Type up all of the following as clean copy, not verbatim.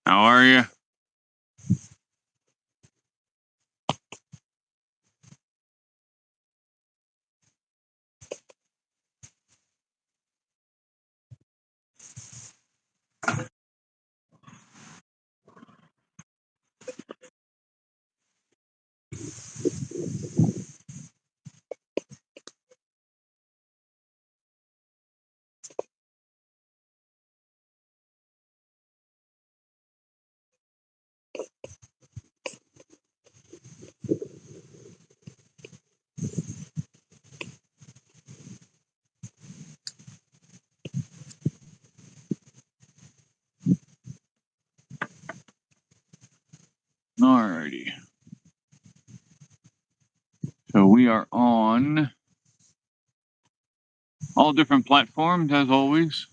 How are you? Alrighty. So we are on all different platforms as always.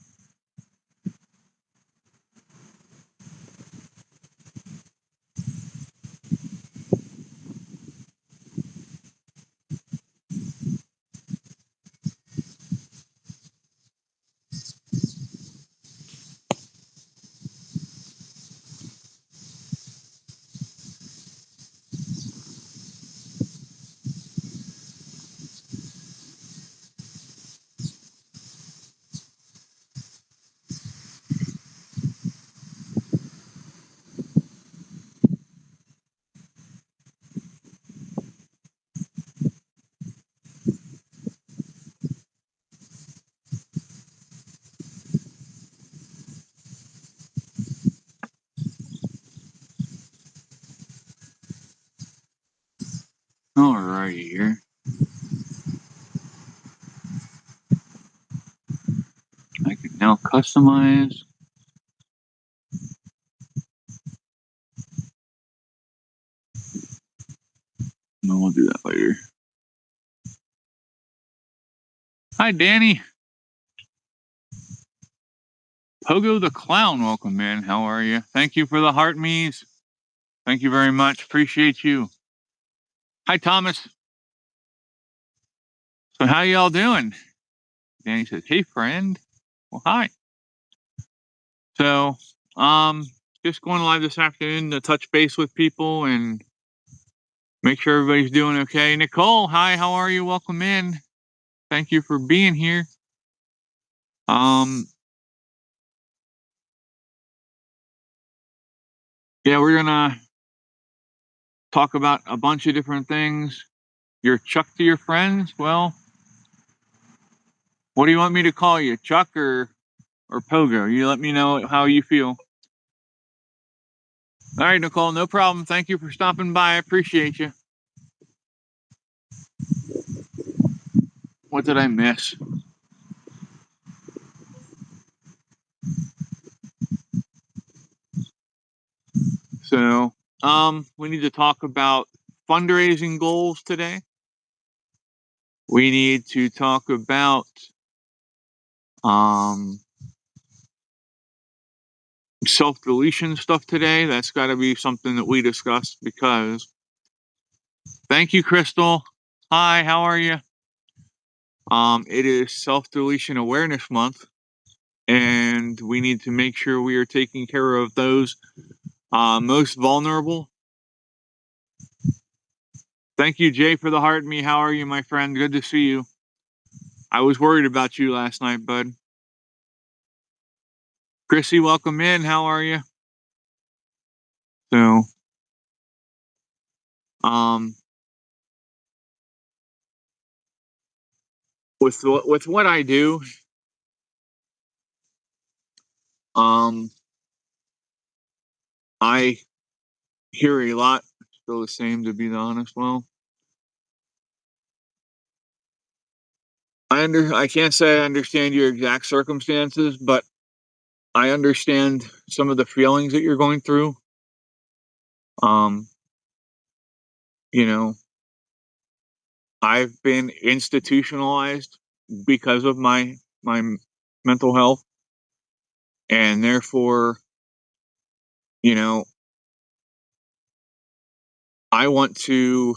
Alrighty here. I can now customize. No, we'll do that later. Hi, Danny. Pogo the Clown, welcome in. How are you? Thank you for the heart me's. Thank you very much. Appreciate you. Hi, Thomas. So how y'all doing? Danny says, hey, friend. Well, hi. So, just going live this afternoon to touch base with people and make sure everybody's doing okay. Nicole, hi, how are you? Welcome in. Thank you for being here. Yeah, we're gonna talk about a bunch of different things. You're Chuck to your friends? Well, what do you want me to call you? Chuck or Pogo? You let me know how you feel. All right, Nicole, no problem. Thank you for stopping by. I appreciate you. What did I miss? So, we need to talk about fundraising goals today. We need to talk about self-deletion stuff today. That's got to be something that we discuss because thank you, Crystal. Hi, how are you? It is self-deletion awareness month, and we need to make sure we are taking care of those most vulnerable. Thank you, Jay, for the heart me. How are you, my friend? Good to see you. I was worried about you last night, bud. Chrissy, welcome in. How are you? So, with what I do, I hear a lot. Still the same, to be honest. Well, I can't say I understand your exact circumstances, but I understand some of the feelings that you're going through. You know, I've been institutionalized because of my mental health, and therefore, you know, I want to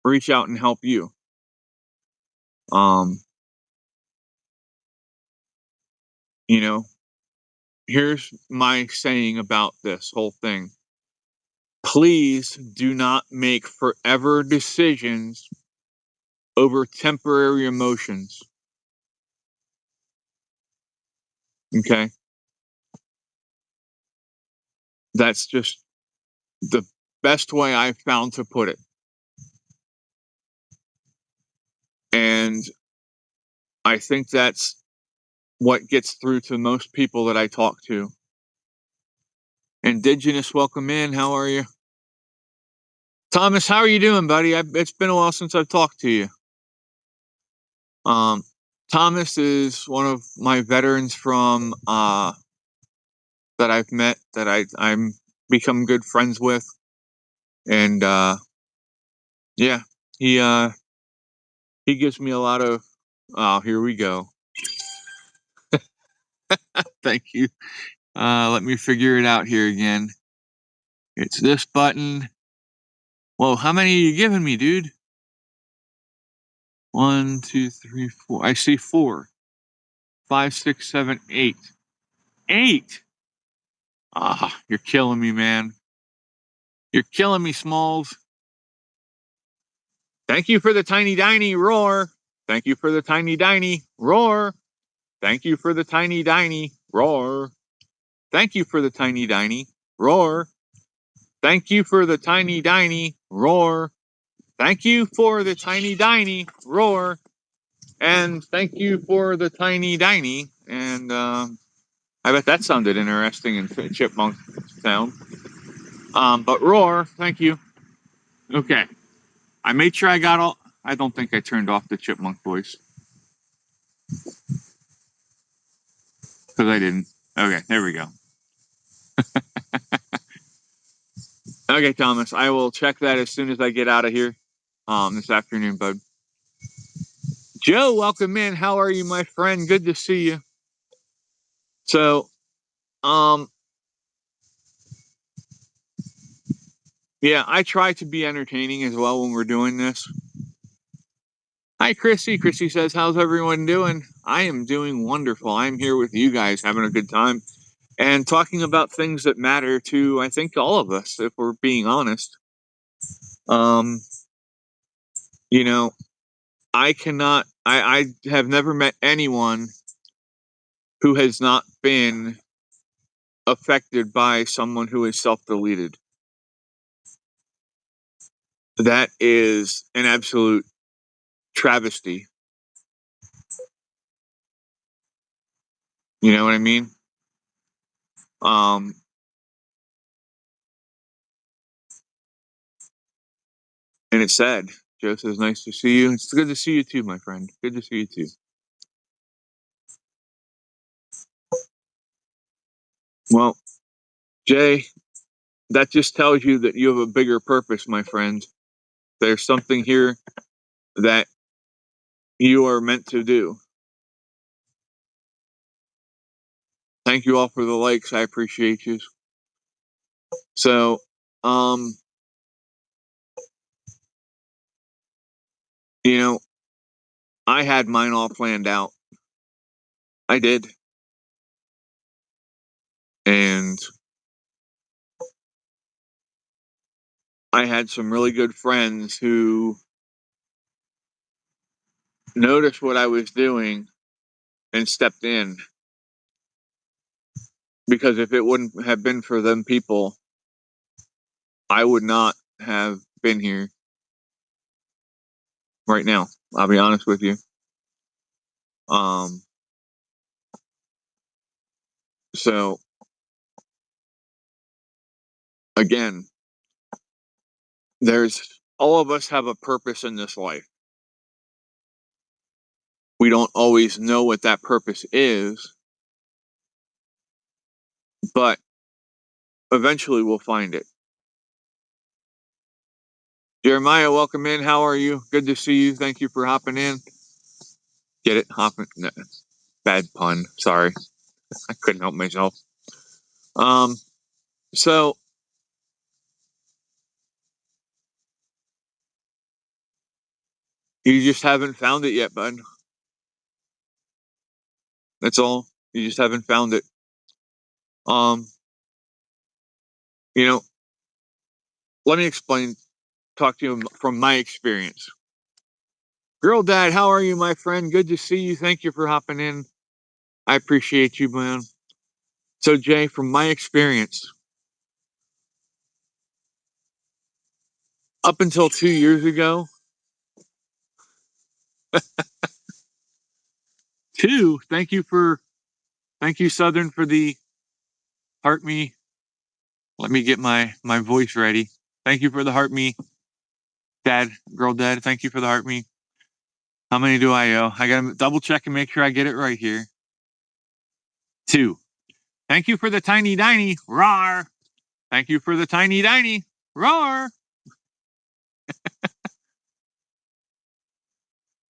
reach out and help you. You know, here's my saying about this whole thing. Please do not make forever decisions over temporary emotions. Okay? That's just the best way I've found to put it. And I think that's what gets through to most people that I talk to. Indigenous, welcome in. How are you? Thomas, how are you doing, buddy? It's been a while since I've talked to you. Thomas is one of my veterans from that I've met, that I'm become good friends with, and yeah, he gives me a lot of. Oh, here we go. Thank you. Let me figure it out here again. It's this button. Whoa, how many are you giving me, dude? 1, 2, 3, 4. I see 4. 5, 6, 7, 8. 8. Ah, you're killing me, man. You're killing me, Smalls. Thank you for the tiny diny roar. Thank you for the tiny diny roar. Thank you for the tiny diny roar. Thank you for the tiny diny roar. Thank you for the tiny diny roar. Thank you for the tiny diny roar. And thank you for the tiny diny. And I bet that sounded interesting in chipmunk sound. But roar, thank you. Okay. I made sure I got all. I don't think I turned off the chipmunk voice. Because I didn't. Okay, there we go. Okay, Thomas, I will check that as soon as I get out of here this afternoon, bud. Joe, welcome in. How are you, my friend? Good to see you. So, yeah, I try to be entertaining as well when we're doing this. Hi, Chrissy. Chrissy says, how's everyone doing? I am doing wonderful. I'm here with you guys having a good time and talking about things that matter to, I think, all of us, if we're being honest. You know, I have never met anyone who has not been affected by someone who is self-deleted. That is an absolute travesty. You know what I mean? And it's sad. Joe says, nice to see you. It's good to see you too, my friend. Good to see you too. Well, Jay, that just tells you that you have a bigger purpose, my friend. There's something here that you are meant to do. Thank you all for the likes. I appreciate you. So, you know, I had mine all planned out. I did. And I had some really good friends who noticed what I was doing and stepped in. Because if it wouldn't have been for them people, I would not have been here right now. I'll be honest with you. So again, all of us have a purpose in this life. We don't always know what that purpose is, but eventually we'll find it. Jeremiah, welcome in. How are you? Good to see you. Thank you for hopping in. Get it? Hopping? No, bad pun. Sorry. I couldn't help myself. So you just haven't found it yet, bud. That's all. You just haven't found it. You know, let me talk to you from my experience. Girl Dad, how are you, my friend? Good to see you. Thank you for hopping in. I appreciate you, man. So, Jay, from my experience, up until 2 years ago, thank you, Southern, for the heart me. Let me get my voice ready. Thank you for the heart me. Dad, Girl Dad, thank you for the heart me. How many do I owe? I gotta double check and make sure I get it right here. 2. Thank you for the tiny diny. Rawr. Thank you for the tiny diny. Roar.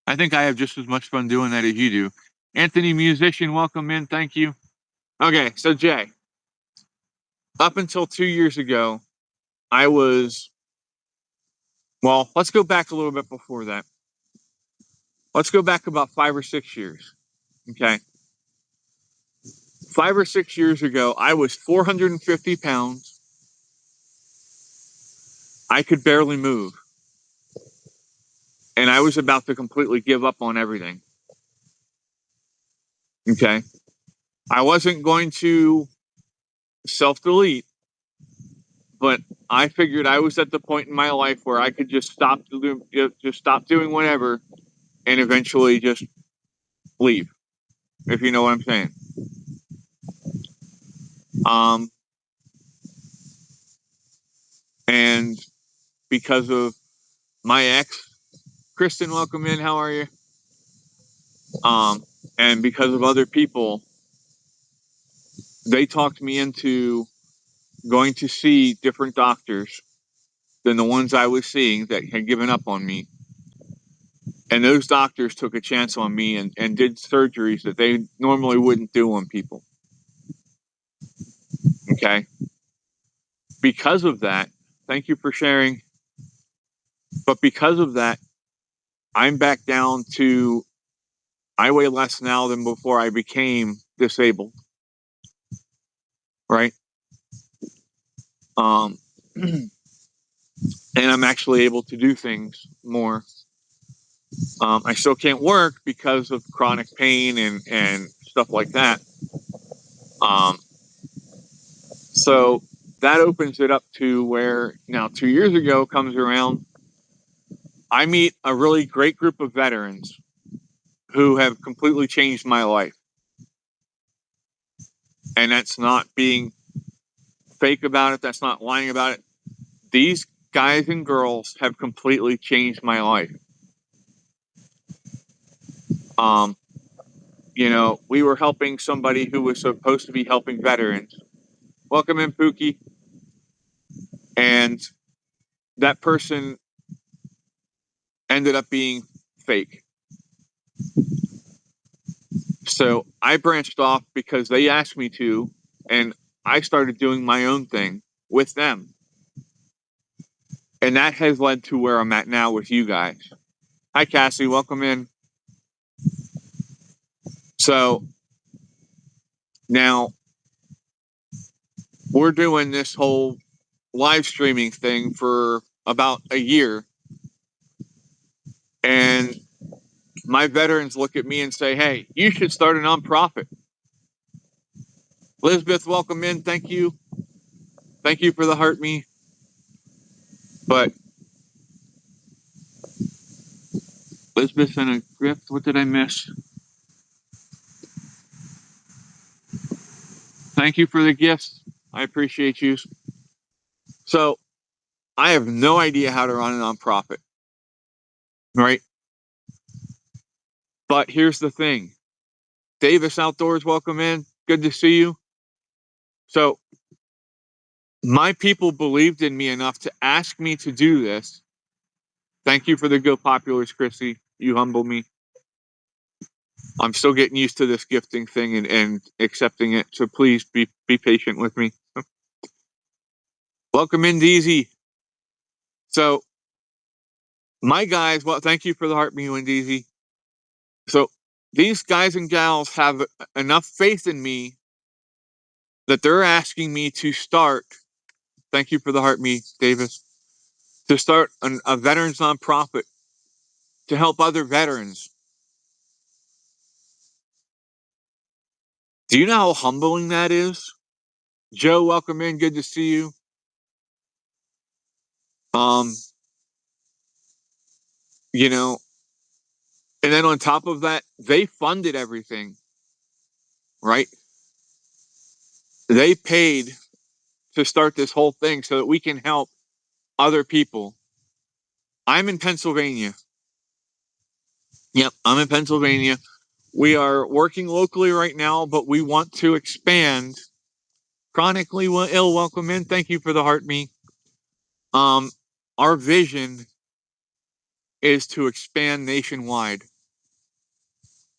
I think I have just as much fun doing that as you do. Anthony Musician, welcome in. Thank you. Okay, so Jay, up until 2 years ago, let's go back a little bit before that. Let's go back about 5 or 6 years. Okay. 5 or 6 years ago, I was 450 pounds. I could barely move. And I was about to completely give up on everything. Okay. I wasn't going to self-delete, but I figured I was at the point in my life where I could just stop doing whatever and eventually just leave, if you know what I'm saying. And because of my ex, Kristen, welcome in. How are you? And because of other people, they talked me into going to see different doctors than the ones I was seeing that had given up on me. And those doctors took a chance on me and did surgeries that they normally wouldn't do on people. Okay. Because of that, thank you for sharing. But because of that, I'm back down to, I weigh less now than before I became disabled. Right. And I'm actually able to do things more. I still can't work because of chronic pain and stuff like that. So that opens it up to where now 2 years ago comes around. I meet a really great group of veterans who have completely changed my life. And that's not being fake about it. That's not lying about it. These guys and girls have completely changed my life. We were helping somebody who was supposed to be helping veterans. Welcome in, Pookie. And that person ended up being fake. So I branched off because they asked me to, and I started doing my own thing with them. And that has led to where I'm at now with you guys. Hi, Cassie. Welcome in. So now we're doing this whole live streaming thing for about a year. And my veterans look at me and say, hey, you should start a nonprofit. Elizabeth, welcome in. Thank you. Thank you for the heart me. But Elizabeth and a gift. What did I miss? Thank you for the gifts. I appreciate you. So I have no idea how to run a nonprofit. Right? But here's the thing. Davis Outdoors, welcome in. Good to see you. So my people believed in me enough to ask me to do this. Thank you for the Go Populars, Chrissy. You humble me. I'm still getting used to this gifting thing and accepting it. So please be patient with me. Welcome in, Deezy. So my guys, well, thank you for the heart, me and Deezy. So these guys and gals have enough faith in me that they're asking me to start. Thank you for the heart, me, Davis. To start a veterans nonprofit to help other veterans. Do you know how humbling that is? Joe, welcome in. Good to see you. You know, and then on top of that, they funded everything, right? They paid to start this whole thing so that we can help other people. I'm in Pennsylvania. Yep, I'm in Pennsylvania. We are working locally right now, but we want to expand. Chronically ill, welcome in. Thank you for the heart, me. Our vision is to expand nationwide.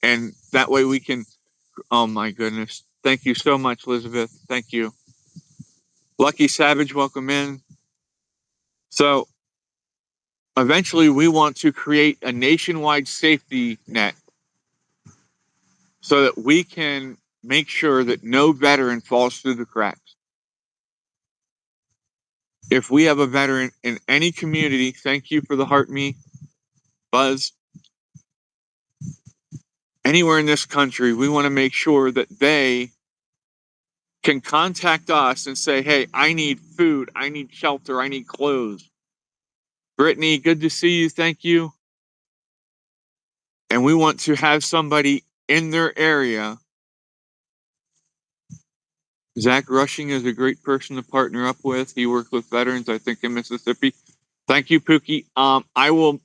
And that way we can, oh my goodness. Thank you so much, Elizabeth. Thank you. Lucky Savage, welcome in. So eventually we want to create a nationwide safety net so that we can make sure that no veteran falls through the cracks. If we have a veteran in any community, thank you for the heart, me, Buzz. Anywhere in this country, we want to make sure that they can contact us and say, hey, I need food, I need shelter, I need clothes. Brittany, good to see you. Thank you. And we want to have somebody in their area. Zach Rushing is a great person to partner up with. He works with veterans, I think, in Mississippi. Thank you, Pookie. I will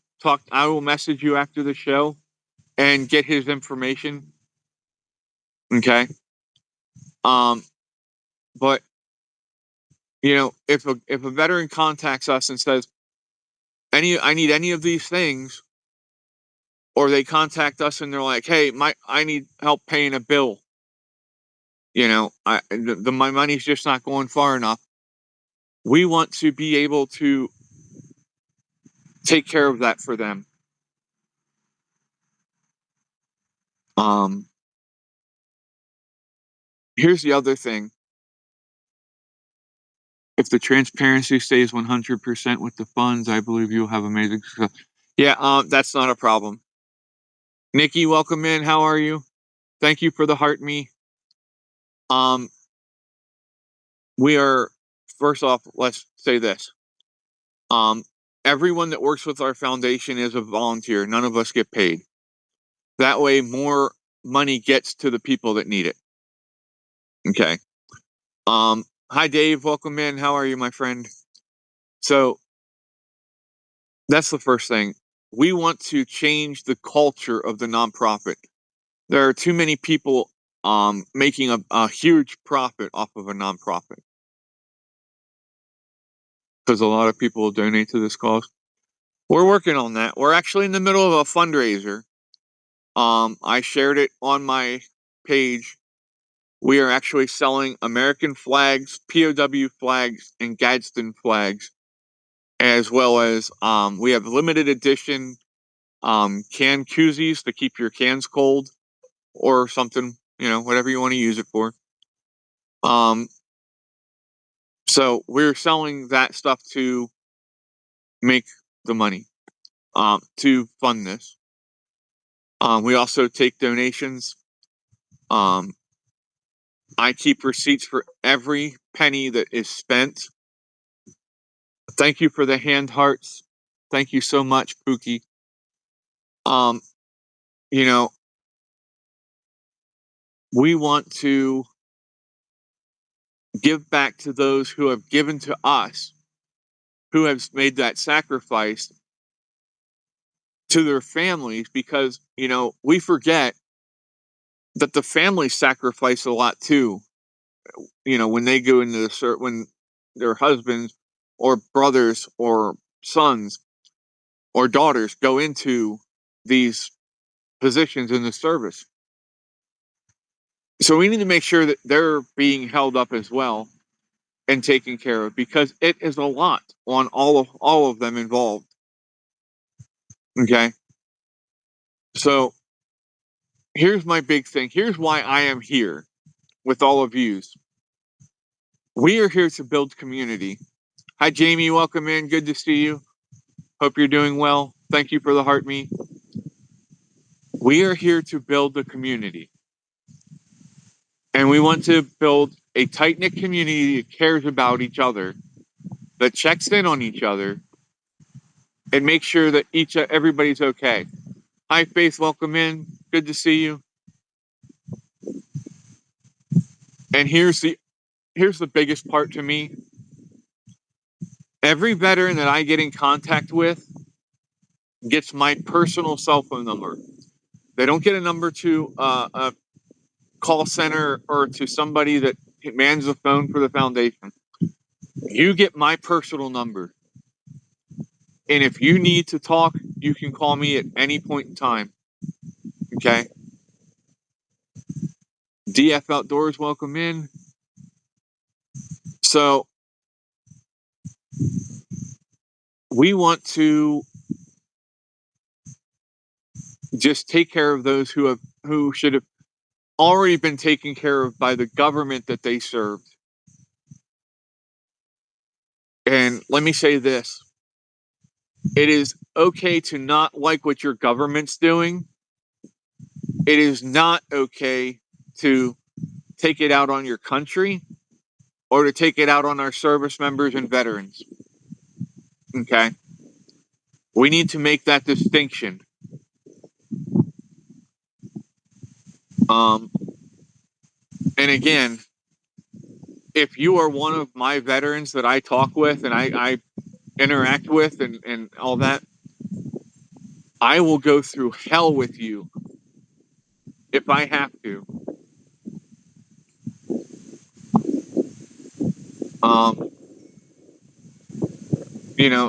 message you after the show and get his information. Okay. But you know, if a veteran contacts us and says, I need any of these things, or they contact us and they're like, hey, I need help paying a bill. You know, my money's just not going far enough. We want to be able to take care of that for them. Here's the other thing. If the transparency stays 100% with the funds, I believe you'll have amazing success. Yeah, that's not a problem. Nikki, welcome in. How are you? Thank you for the heart, me. We are, first off, let's say this. Everyone that works with our foundation is a volunteer. None of us get paid. That way, more money gets to the people that need it. Okay. Hi, Dave. Welcome in. How are you, my friend? So that's the first thing. We want to change the culture of the nonprofit. There are too many people making a huge profit off of a nonprofit because a lot of people will donate to this cause. We're working on that. We're actually in the middle of a fundraiser. I shared it on my page. We are actually selling American flags, POW flags, and Gadsden flags, as well as we have limited edition can koozies to keep your cans cold or something, you know, whatever you want to use it for. So we're selling that stuff to make the money to fund this. We also take donations. I keep receipts for every penny that is spent. Thank you for the hand hearts. Thank you so much, Pookie. You know, we want to give back to those who have given to us, who have made that sacrifice to their families, because, you know, we forget that the families sacrifice a lot too. You know, when they go into when their husbands or brothers or sons or daughters go into these positions in the service. So we need to make sure that they're being held up as well and taken care of, because it is a lot on all of them involved. Okay. So here's my big thing. Here's why I am here with all of yous. We are here to build community. Hi, Jamie. Welcome in. Good to see you. Hope you're doing well. Thank you for the heart me. We are here to build the community. And we want to build a tight-knit community that cares about each other, that checks in on each other, and makes sure that everybody's okay. Hi, Faith. Welcome in. Good to see you. And here's the biggest part to me. Every veteran that I get in contact with gets my personal cell phone number. They don't get a number to a call center or to somebody that mans the phone for the foundation. You get my personal number. And if you need to talk, you can call me at any point in time. Okay? DF Outdoors, welcome in. So we want to just take care of those who should have already been taken care of by the government that they served. And let me say this. It is okay to not like what your government's doing. It is not okay to take it out on your country or to take it out on our service members and veterans. Okay? We need to make that distinction. And again, if you are one of my veterans that I talk with and I interact with and all that, I will go through hell with you if I have to.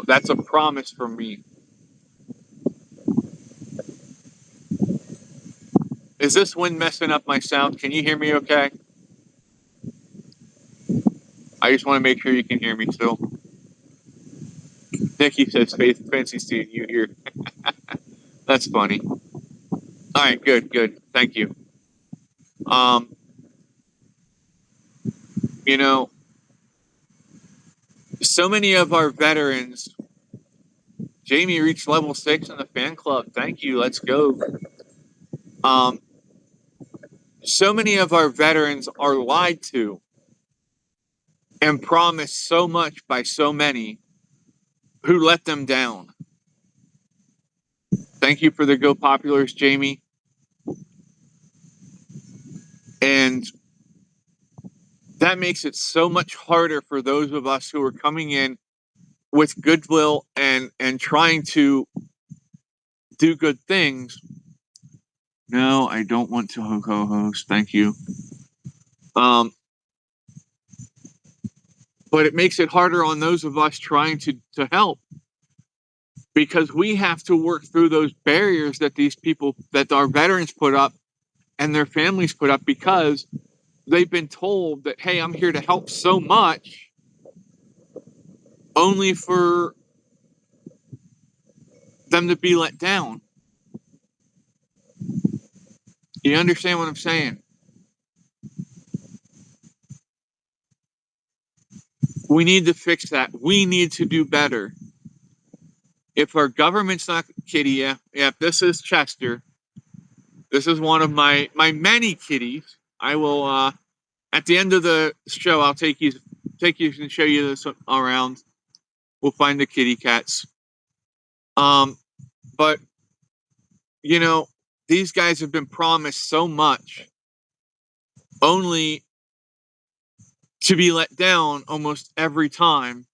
That's a promise from me. Is this wind messing up my sound? Can you hear me okay? I just want to make sure you can hear me still. Nikki says, Faith, fancy seeing you here. That's funny. All right, good. Thank you. So many of our veterans, Jamie reached level 6 in the fan club. Thank you. Let's go. So many of our veterans are lied to and promised so much by so many who let them down. Thank you for the Go Populars, Jamie. And that makes it so much harder for those of us who are coming in with goodwill and trying to do good things. No, I don't want to co-host. Thank you. But it makes it harder on those of us trying to help, because we have to work through those barriers that these people, that our veterans put up and their families put up, because they've been told that, hey, I'm here to help so much, only for them to be let down. You understand what I'm saying? We need to fix that. We need to do better. If our government's not, Kitty, yeah, this is Chester. This is one of my many kitties. I will, at the end of the show, I'll take you and show you this around. We'll find the kitty cats. But, these guys have been promised so much, only to be let down almost every time.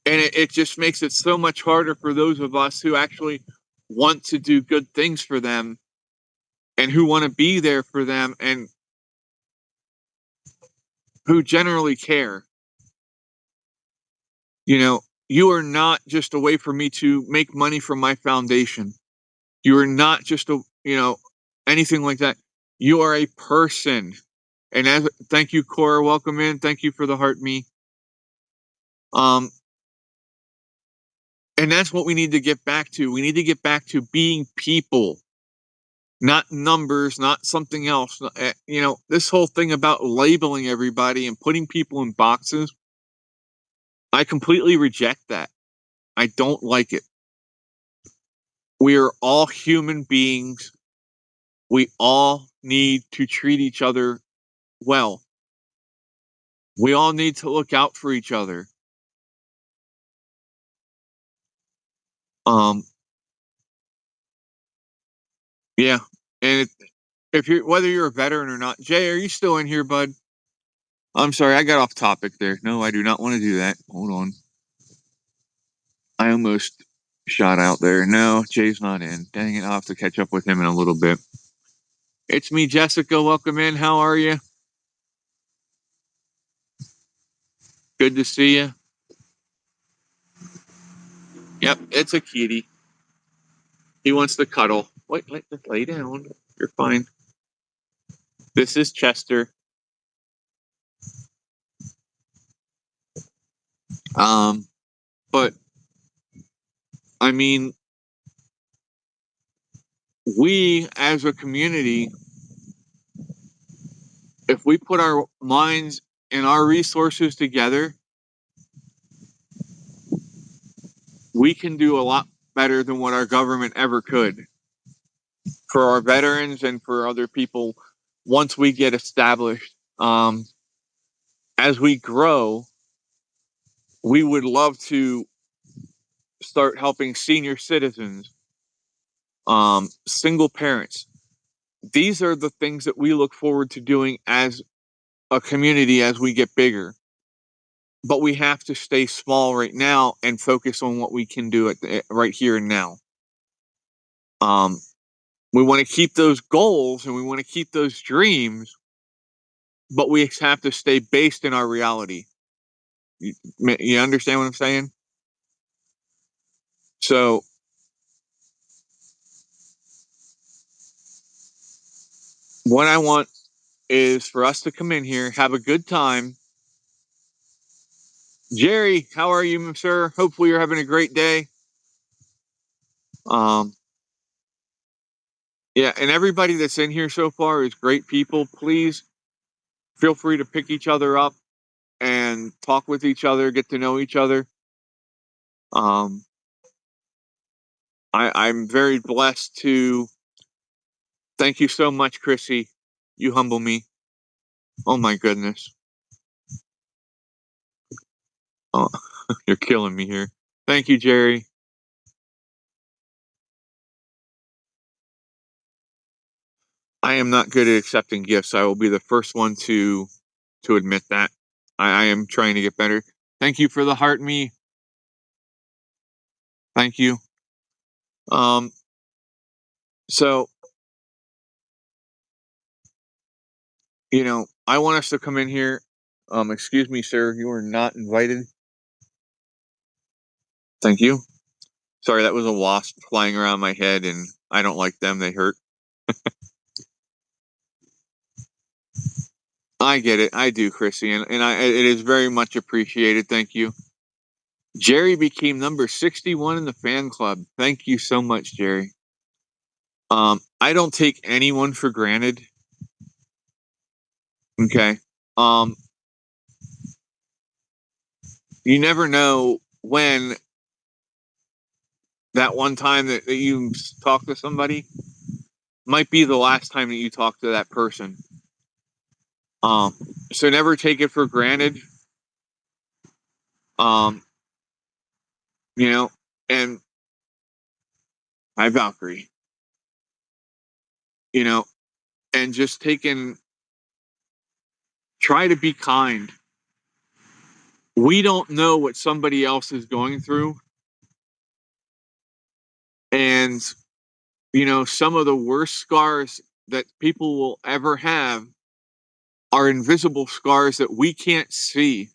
And it just makes it so much harder for those of us who actually want to do good things for them and who want to be there for them and who generally care. You are not just a way for me to make money from my foundation. You are not just anything like that. You are a person. And thank you, Cora. Welcome in. Thank you for the heart me. And that's what we need to get back to. We need to get back to being people. not numbers, not something else. This whole thing about labeling everybody and putting people in boxes, I completely reject that. I don't like it. We are all human beings. We all need to treat each other well. We all need to look out for each other. Yeah, and if you're whether you're a veteran or not, Jay, are you still in here, bud? I'm sorry, I got off topic there. No, I do not want to do that. Hold on. I almost shot out there. No, Jay's not in. Dang it, I'll have to catch up with him in a little bit. It's me, Jessica. Welcome in. How are you? Good to see you. Yep, it's a kitty. He wants to cuddle. Wait, lay down. You're fine. This is Chester. But I mean, we as a community, if we put our minds and our resources together, we can do a lot better than what our government ever could for our veterans and for other people once we get established. As we grow, we would love to start helping senior citizens, single parents. These are the things that we look forward to doing as a community as we get bigger. But we have to stay small right now and focus on what we can do right here and now. We want to keep those goals and we want to keep those dreams, but we have to stay based in our reality. You understand what I'm saying? So, what I want is for us to come in here, have a good time. Jerry, how are you, sir? Hopefully, you're having a great day. Yeah, and everybody that's in here so far is great people. Please feel free to pick each other up and talk with each other, get to know each other. I'm very blessed to. Thank you so much, Chrissy. You humble me. Oh my goodness. Oh, you're killing me here. Thank you, Jerry. I am not good at accepting gifts. I will be the first one to admit that. I am trying to get better. Thank you for the heart me. Thank you. So I want us to come in here. Excuse me, sir, you are not invited. Thank you. Sorry, that was a wasp flying around my head, and I don't like them. They hurt. I get it. I do, Chrissy, and it is very much appreciated. Thank you. Jerry became number 61 in the fan club. Thank you so much, Jerry. I don't take anyone for granted. Okay. You never know when that one time that you talk to somebody might be the last time that you talk to that person. So never take it for granted. And my Valkyrie, and just try to be kind. We don't know what somebody else is going through. And, some of the worst scars that people will ever have are invisible scars that we can't see.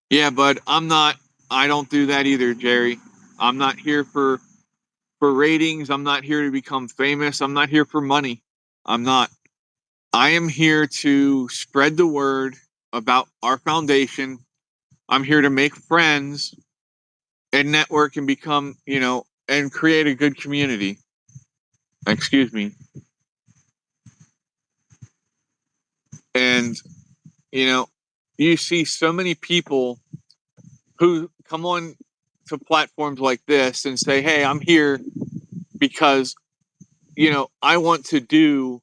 Yeah, bud, I don't do that either, Jerry. I'm not here for ratings. I'm not here to become famous. I'm not here for money. I'm not. I am here to spread the word about our foundation. I'm here to make friends and network and become, and create a good community. Excuse me. And, you see so many people who come on to platforms like this and say, hey, I'm here because, I want to do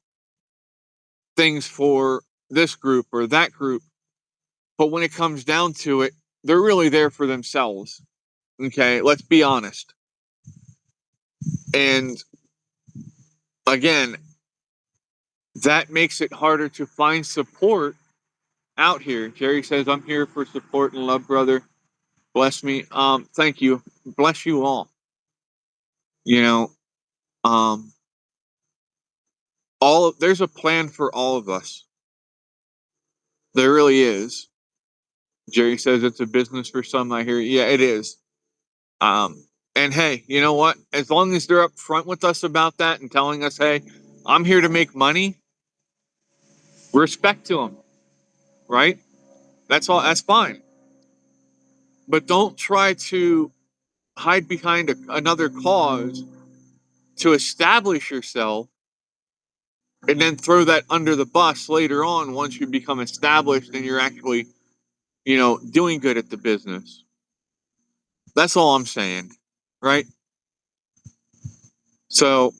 things for this group or that group. But when it comes down to it, they're really there for themselves. Okay, let's be honest. And again, that makes it harder to find support out here. Jerry says, I'm here for support and love, brother. Bless me. Thank you. Bless you all. Um, there's a plan for all of us. There really is. Jerry says it's a business for some. I hear, yeah, it is. And hey, you know what? As long as they're up front with us about that and telling us, hey, I'm here to make money, respect to them, right? That's all. That's fine. But don't try to hide behind another cause to establish yourself and then throw that under the bus later on once you become established and you're actually, doing good at the business. That's all I'm saying, right? So,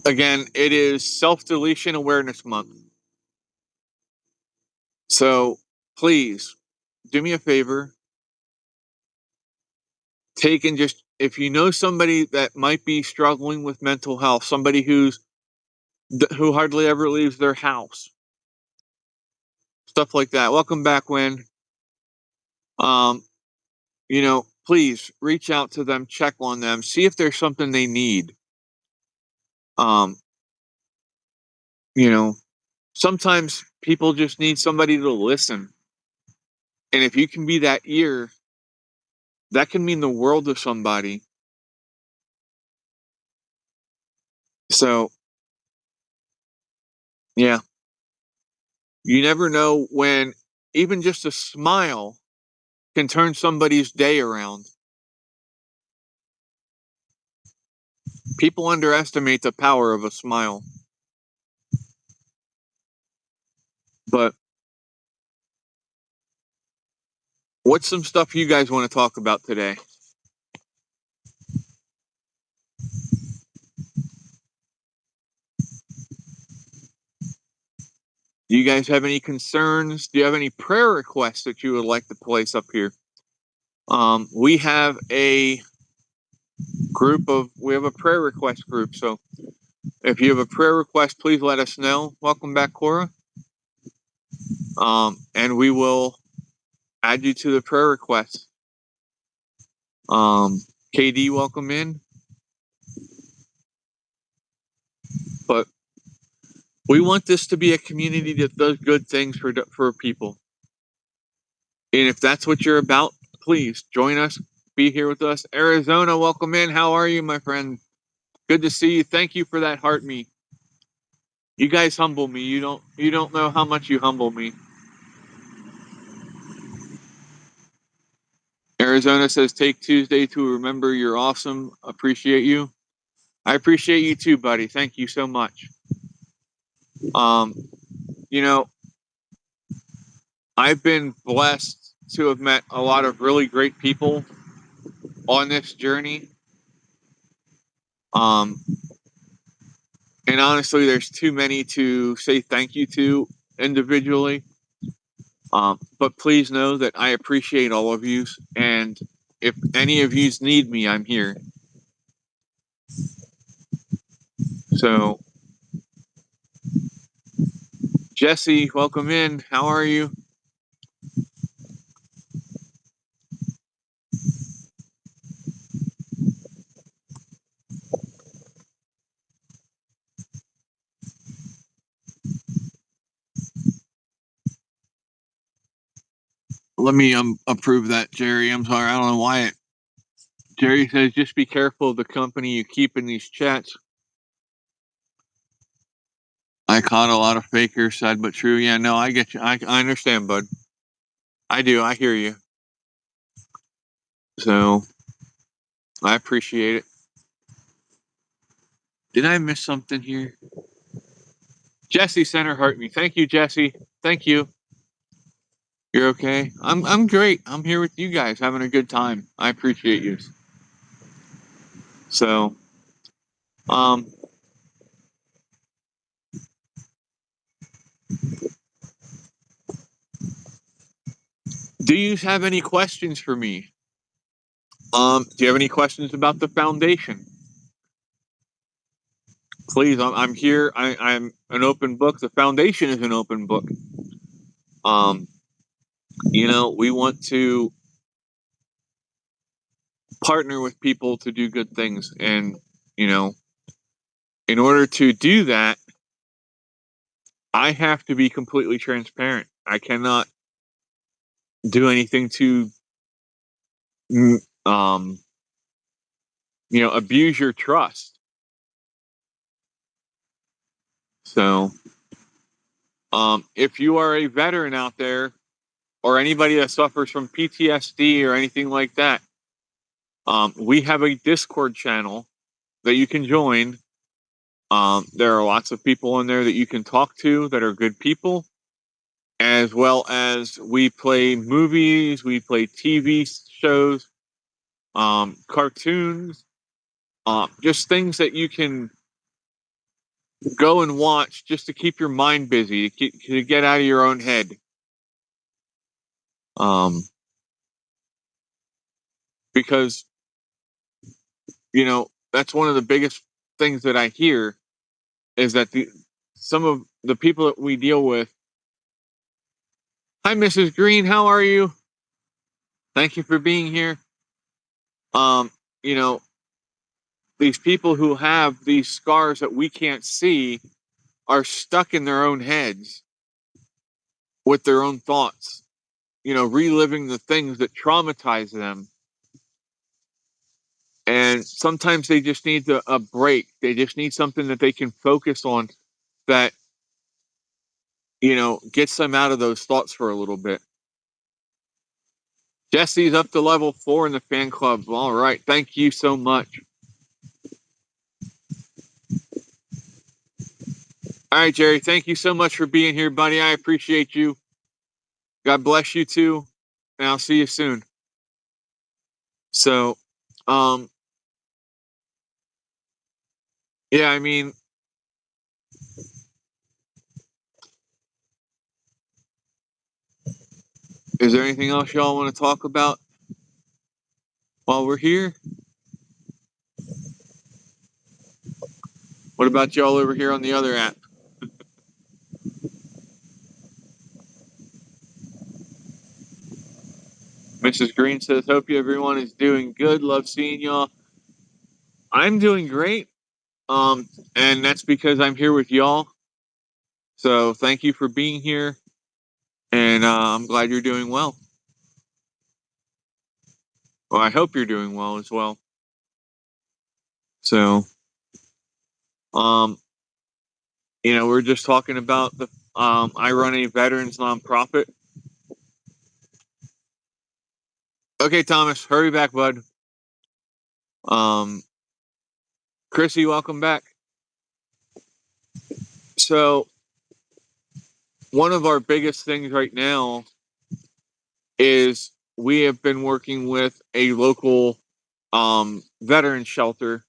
again, it is Self-Deletion Awareness Month. So, please, do me a favor. If you know somebody that might be struggling with mental health, somebody who hardly ever leaves their house, stuff like that. Welcome back, Win. Please reach out to them, check on them, see if there's something they need. Sometimes people just need somebody to listen. And if you can be that ear, that can mean the world to somebody. So, yeah. You never know when even just a smile can turn somebody's day around. People underestimate the power of a smile. But what's some stuff you guys want to talk about today? Do you guys have any concerns? Do you have any prayer requests that you would like to place up here? We have a prayer request group. So if you have a prayer request, please let us know. Welcome back, Cora. And we will add you to the prayer request. KD, welcome in. But we want this to be a community that does good things for people. And if that's what you're about, please join us. Be here with us. Arizona, welcome in. How are you, my friend? Good to see you. Thank you for that heart me. You guys humble me. You don't know how much you humble me. Arizona says, take Tuesday to remember you're awesome. Appreciate you. I appreciate you too, buddy. Thank you so much. I've been blessed to have met a lot of really great people on this journey. And honestly, there's too many to say thank you to individually. But please know that I appreciate all of you. And if any of you need me, I'm here. So, Jesse, welcome in. How are you? Let me approve that, Jerry. I'm sorry. I don't know why Jerry says just be careful of the company you keep in these chats. I caught a lot of fakers, sad but true. Yeah, no, I get you. I understand, bud. I do. I hear you. So I appreciate it. Did I miss something here? Jesse Center hurt me. Thank you, Jesse. Thank you. You're okay? I'm great. I'm here with you guys having a good time. I appreciate you. So, do you have any questions for me? Do you have any questions about the foundation? Please, I'm here. I'm an open book. The foundation is an open book. We want to partner with people to do good things. And, in order to do that, I have to be completely transparent. I cannot do anything to, abuse your trust. So, if you are a veteran out there or anybody that suffers from PTSD or anything like that, we have a Discord channel that you can join. There are lots of people in there that you can talk to that are good people, as well as we play movies, we play TV shows, cartoons, just things that you can go and watch just to keep your mind busy, to get out of your own head. Because, that's one of the biggest things that I hear is that some of the people that we deal with. Hi, Mrs. Green. How are you? Thank you for being here. These people who have these scars that we can't see are stuck in their own heads with their own thoughts, reliving the things that traumatize them. And sometimes they just need a break. They just need something that they can focus on that, gets them out of those thoughts for a little bit. Jesse's up to level 4 in the fan club. All right. Thank you so much. All right, Jerry. Thank you so much for being here, buddy. I appreciate you. God bless you too. And I'll see you soon. So, yeah, I mean, is there anything else y'all want to talk about while we're here? What about y'all over here on the other app? Mrs. Green says, hope everyone is doing good. Love seeing y'all. I'm doing great. And that's because I'm here with y'all. So thank you for being here. And I'm glad you're doing well. Well, I hope you're doing well as well. So, we're just talking about I run a veterans nonprofit. Okay, Thomas, hurry back, bud. Chrissy, welcome back. So, one of our biggest things right now is we have been working with a local veteran shelter.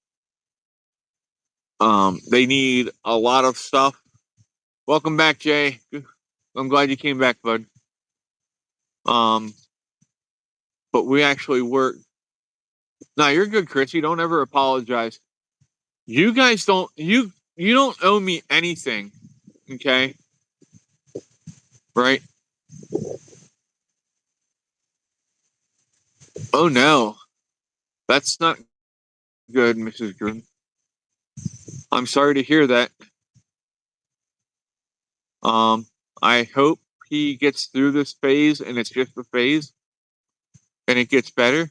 They need a lot of stuff. Welcome back, Jay. I'm glad you came back, bud. But we actually work. No, you're good, Chrissy. Don't ever apologize. You guys don't. You don't owe me anything. Okay. Right. Oh no, that's not good, Mrs. Green. I'm sorry to hear that. I hope he gets through this phase and it's just a phase and it gets better.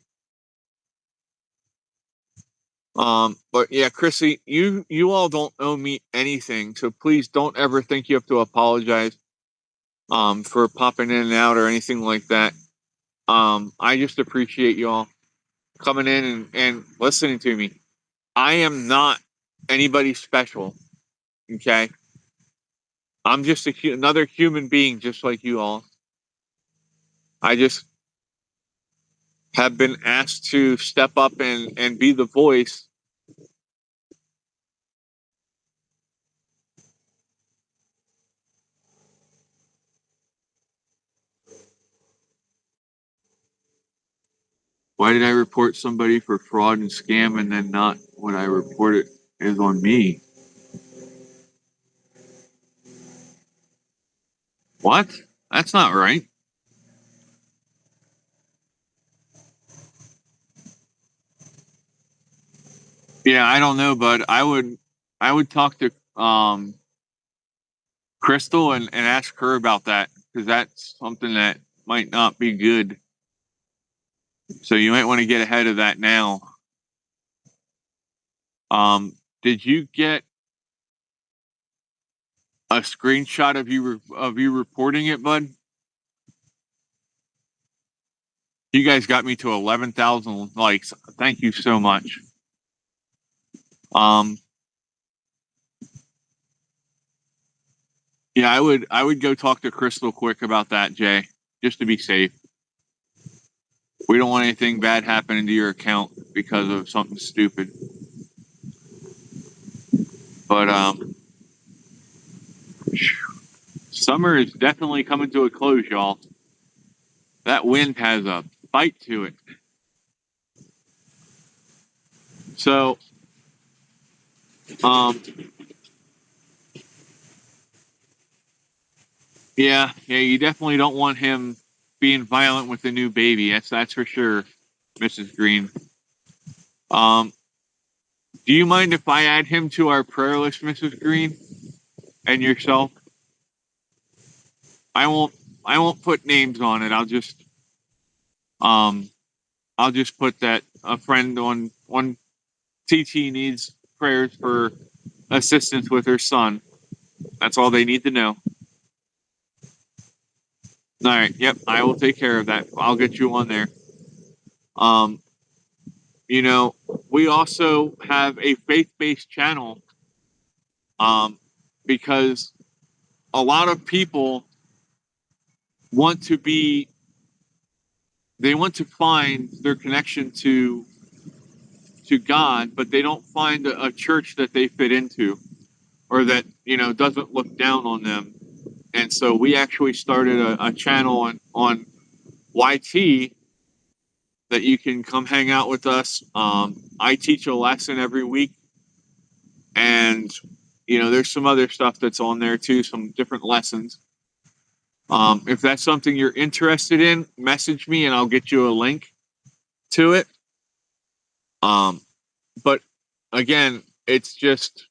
But yeah, Chrissy, you all don't owe me anything, so please don't ever think you have to apologize for popping in and out or anything like that. I just appreciate you all coming in and listening to me. I am not anybody special, okay? I'm just another human being just like you all. I just have been asked to step up and be the voice. Why did I report somebody for fraud and scam and then not what I reported is on me? What? That's not right. Yeah, I don't know, bud. I would talk to Crystal and ask her about that because that's something that might not be good. So you might want to get ahead of that now. Did you get a screenshot of you reporting it, bud? You guys got me to 11,000 likes. Thank you so much. Yeah, I would go talk to Crystal quick about that, Jay, just to be safe. We don't want anything bad happening to your account because of something stupid. But summer is definitely coming to a close, y'all. That wind has a bite to it. So, yeah, you definitely don't want him being violent with the new baby. That's for sure, Mrs. Green. Do you mind if I add him to our prayer list, Mrs. Green, and yourself? I won't put names on it. I'll just put that a friend on TT needs prayers for assistance with her son. That's all they need to know. All right. Yep. I will take care of that. I'll get you on there. Um, we also have a faith-based channel. Because a lot of people want to be, they want to find their connection to God, but they don't find a church that they fit into or that doesn't look down on them. And so we actually started a channel on YT that you can come hang out with us. I teach a lesson every week, and there's some other stuff that's on there too, some different lessons. If that's something you're interested in, message me and I'll get you a link to it. But again, it's just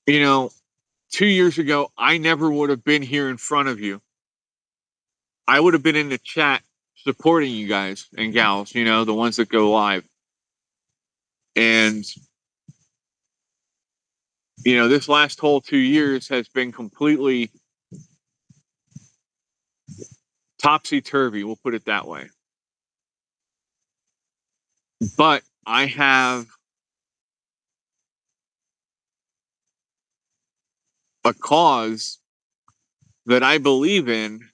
2 years ago, I never would have been here in front of you. I would have been in the chat supporting you guys and gals, the ones that go live. And, this last whole 2 years has been completely topsy-turvy, we'll put it that way. But I have a cause that I believe in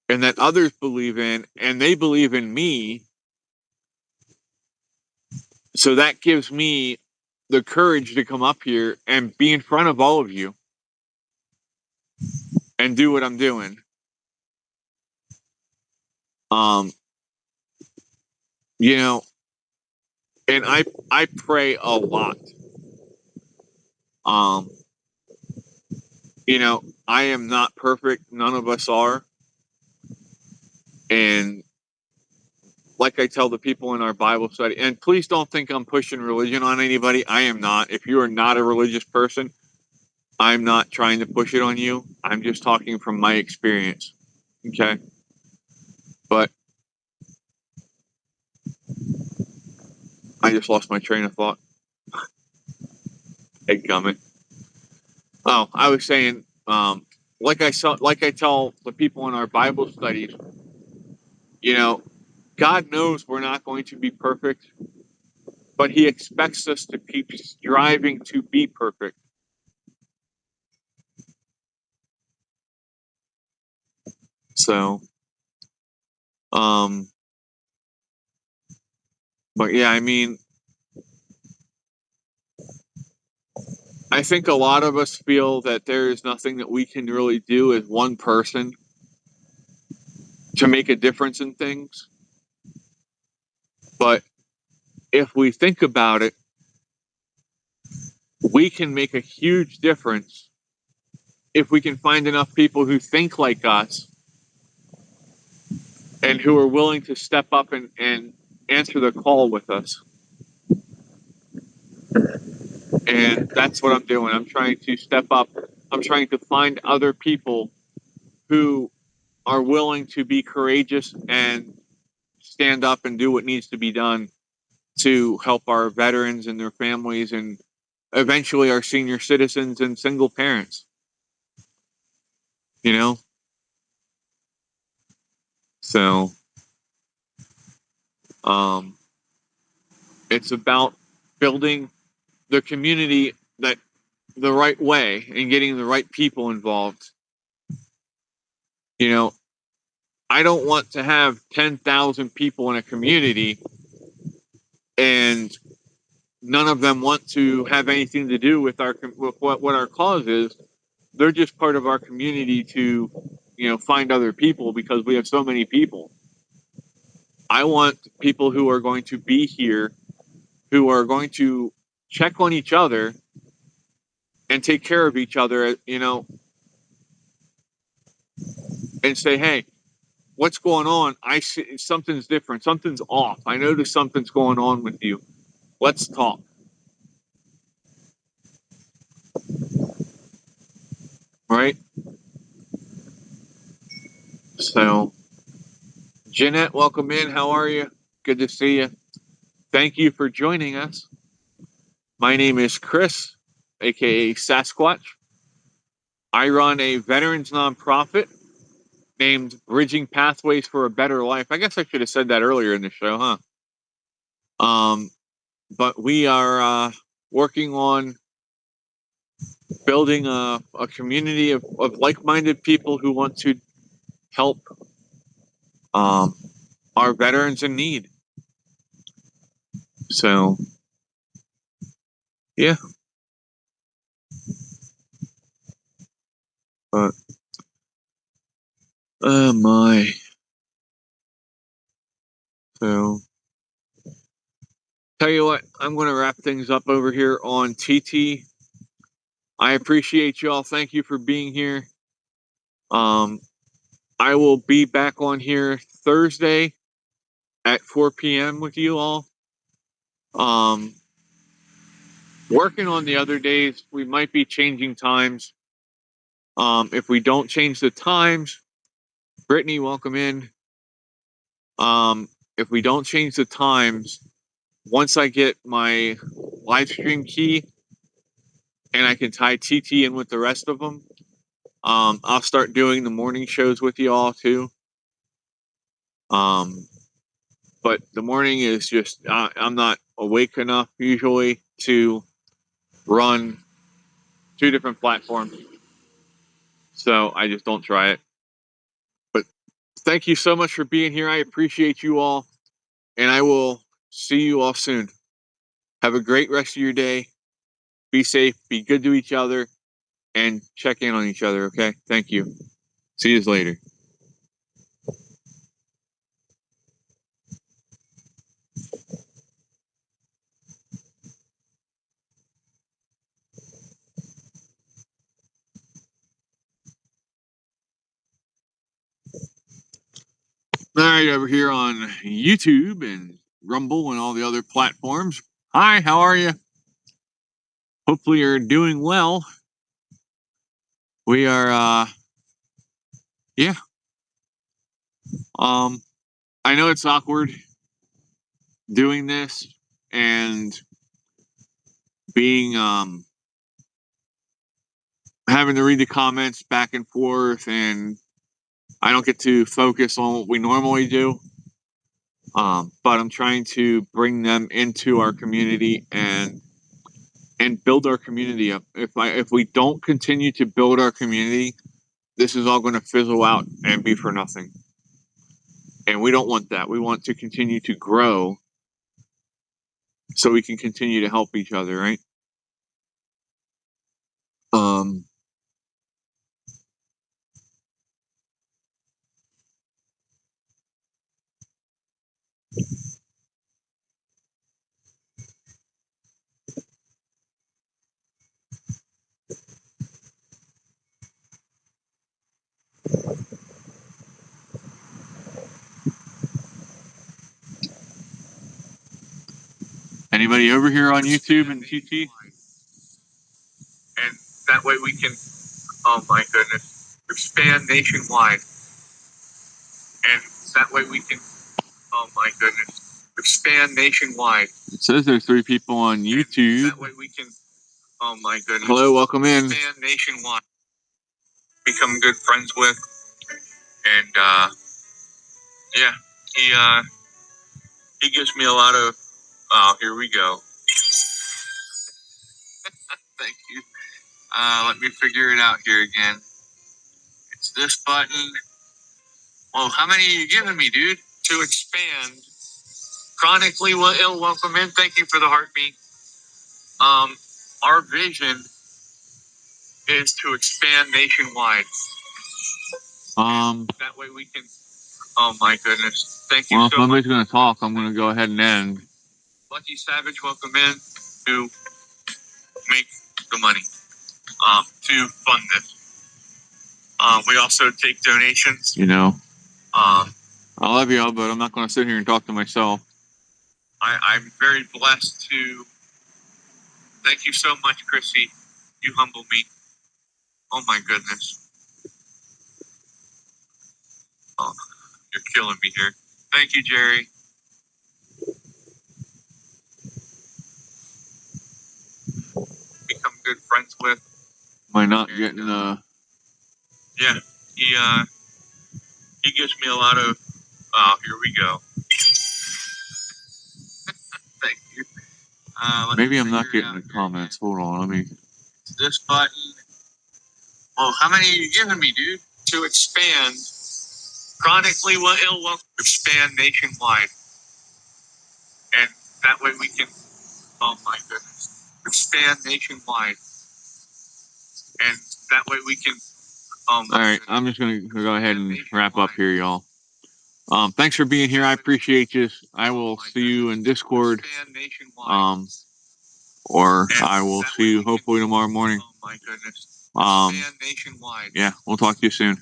and that others believe in, and they believe in me. So that gives me the courage to come up here and be in front of all of you and do what I'm doing. And I pray a lot. I am not perfect. None of us are. And like I tell the people in our Bible study, and please don't think I'm pushing religion on anybody. I am not. If you are not a religious person, I'm not trying to push it on you. I'm just talking from my experience. Okay. But I just lost my train of thought. Gummit. Oh, I was saying, like I tell the people in our Bible studies, God knows we're not going to be perfect, but He expects us to keep striving to be perfect. So, but yeah, I mean, I think a lot of us feel that there is nothing that we can really do as one person to make a difference in things. But if we think about it, we can make a huge difference if we can find enough people who think like us and who are willing to step up and answer the call with us. And that's what I'm doing. I'm trying to step up. I'm trying to find other people who are willing to be courageous and stand up and do what needs to be done to help our veterans and their families and eventually our senior citizens and single parents. So it's about building the community that the right way and getting the right people involved. I don't want to have 10,000 people in a community and none of them want to have anything to do with what our cause is. They're just part of our community to, find other people because we have so many people. I want people who are going to be here, who are going to check on each other and take care of each other, and say, hey, what's going on? I see something's different. Something's off. I notice something's going on with you. Let's talk. Right? So, Jeanette, welcome in. How are you? Good to see you. Thank you for joining us. My name is Chris, aka Sasquatch. I run a veterans nonprofit named Bridging Pathways for a Better Life. I guess I should have said that earlier in the show, huh? But we are working on building a community of like-minded people who want to help our veterans in need. So, yeah. But, oh my. So, tell you what, I'm going to wrap things up over here on TT. I appreciate y'all. Thank you for being here. I will be back on here Thursday at 4 p.m. with you all. Working on the other days, we might be changing times. If we don't change the times, Brittany, welcome in. If we don't change the times, once I get my live stream key and I can tie TT in with the rest of them, I'll start doing the morning shows with you all too. But the morning is just, I'm not awake enough usually to run 2 different platforms. So I just don't try it. But thank you so much for being here. I appreciate you all. And I will see you all soon. Have a great rest of your day. Be safe, be good to each other, and check in on each other, okay? Thank you. See you later. All right, over here on YouTube and Rumble and all the other platforms. Hi, how are you? Hopefully you're doing well. We are, yeah. I know it's awkward doing this and being having to read the comments back and forth, and I don't get to focus on what we normally do. But I'm trying to bring them into our community and build our community up. If we don't continue to build our community, this is all going to fizzle out and be for nothing. And we don't want that. We want to continue to grow so we can continue to help each other, right? Anybody over here on YouTube and TT? And that way we can, oh my goodness, expand nationwide. And that way we can, oh my goodness, expand nationwide. It says there's 3 people on YouTube. And that way we can, oh my goodness. Hello, welcome in. Expand nationwide. Become good friends with. And yeah, he gives me a lot of, oh, here we go. Thank you. Let me figure it out here again. It's this button. Well, how many are you giving me, dude? To expand. Chronically ill, welcome in. Thank you for the heartbeat. Our vision is to expand nationwide. That way we can, oh my goodness. Thank you so much. Well, if nobody's going to talk, I'm going to go ahead and end. Lucky Savage, welcome in to make the money, to fund this. We also take donations. You know, I love y'all, but I'm not going to sit here and talk to myself. I'm very blessed to. Thank you so much, Chrissy. You humble me. Oh my goodness. Oh, you're killing me here. Thank you, Jerry. Become good friends with. Am I not getting yeah, he gives me a lot of. Oh, here we go. Thank you. Maybe I'm not getting the comments. Hold on, let me. This button. Well, how many are you giving me, dude? To expand. Chronically ill, expand nationwide. And that way we can, oh my goodness, expand nationwide. And that way we can, all right, I'm just going to go ahead and wrap up here, y'all. Thanks for being here. I appreciate you. I will see you in Discord. Or I will see you hopefully tomorrow morning. Oh my goodness. Expand nationwide. Yeah, we'll talk to you soon.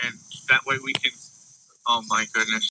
And that way we can, oh my goodness.